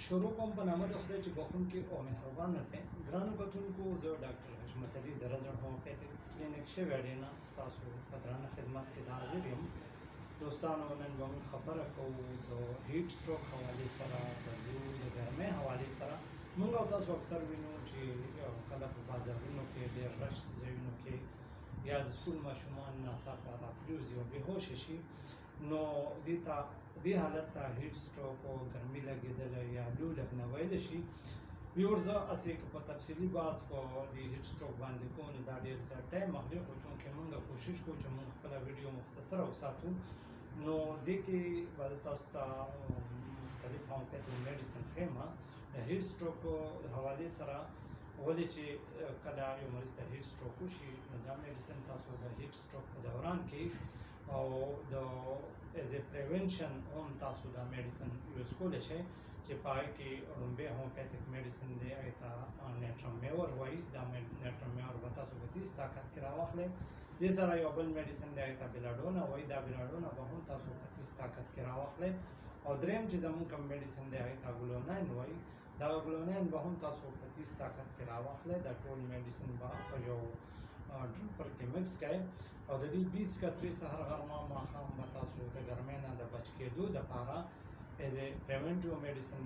شروع کوم په نامه د خدای چې بخښونکی او مهربانه دی. ګرانو کتونکو، زه ډاکټر حشمت علي د رزق هومیوپیتیک کلینیک شویډینا ستاسو په درانه خدمت کې حاضر یم. دوستانو، نن به موږ خبره کوو د هیټ سټروک حوالې سره، د د ګرمۍ حوالې سره. موږ او تاسو اکثر وینو چې کله په بازارونو کې ډېر رش ځایونو کې یا د سکول ماشومان ناڅاپه راپریوځي او بېهوشه شي، نو دې حالت ته هیټ سټروک او ګرمي لګېدلی یا لو لګنه ویلی شي. ویورز، هسې که په تفصیلي بحث په دې هیټ سټروک باندې کوو نو دا ډېر زیات ټایم اخلي، خو چونکې موږ کوشش کوو چې موږ خپله ویډیو مختصره وساتو، نو دې کې به زه تاسو ته مختلف هومیوپیتیک میډیسن ښیم د هیټ سټروک حوالې سره. ولې چې کله یو مریض ته هیټ سټروک وشي نو دا میډیسن تاسو د هیټ سټروک په دوران کې او د ایز ا پریونشن هم تاسو دا میډیسن یوز کولی شئ، چې په هغې کې لومبی هومیوپیتیک میډیسن دی، هغې ته نیټرمیور وایي. دا نیټرمیور به تاسو په 30 طاقت کې راواخلئ. دې سره یو بل میډیسن دی، هغې ته بیلاډونا وایي. دا بیلاډونا به هم تاسو په 30 طاقت کې راواخلئ. او دریم چې زموږ کوم میډیسن دی هغې ته ګلوناین وایي. دا ګلوناین به هم تاسو په 30 طاقت کې راواخلئ. دا ټول میډیسن به په یو ډرپر کې مکس کړئ او د دې 20 قطرې سهار غرمه ماښام به تاسو د ګرمۍ نه د بچ کېدو دپاره ایز ا پریونټیو میډیسن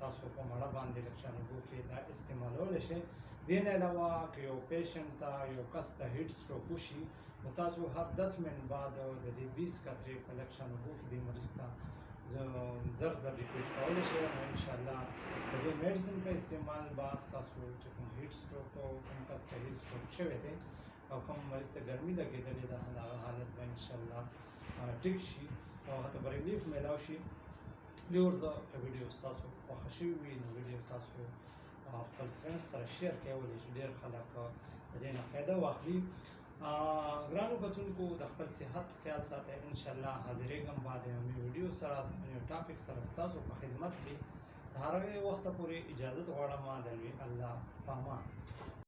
تاسو په مړه باندې لږ شان اوبو کې دا استعمالولی شئ. دې نه علاوه که یو پیشنټ ته یو کس ته هیټ سټروک وشي نو تاسو هر 10 منټ بعد د دې 20 قطرې په لږ شان اوبو کې دې مریض ته زر ریپیټ کولی شئ. نو انشاءالله د دې میډیسن په استعمال به ستاسو چې کوم هیټ سټروک او کوم کس ته هیټ سټروک شوی دی او کوم مریض ته ګرمي لګېدلې ده، هغه حالت به انشاءالله ټیک شي او هغه ته به ریلیف میلاو شي. ویورز، که ویډیو ستاسو خوښه شوې وي نو ویډیو تاسو خپل فرینډ سره شیر کولی شي، ډېر خلک د دې نه فایده واخلي. ګرانو کتونکو، د خپل صحت خیال ساتئ. انشاءالله حاضرېږم بعد یوې ویډیو سره، د یو ټاپک سره ستاسو په خدمت کې. د هغې وخته پورې اجازت غواړم. د لوی الله په امان.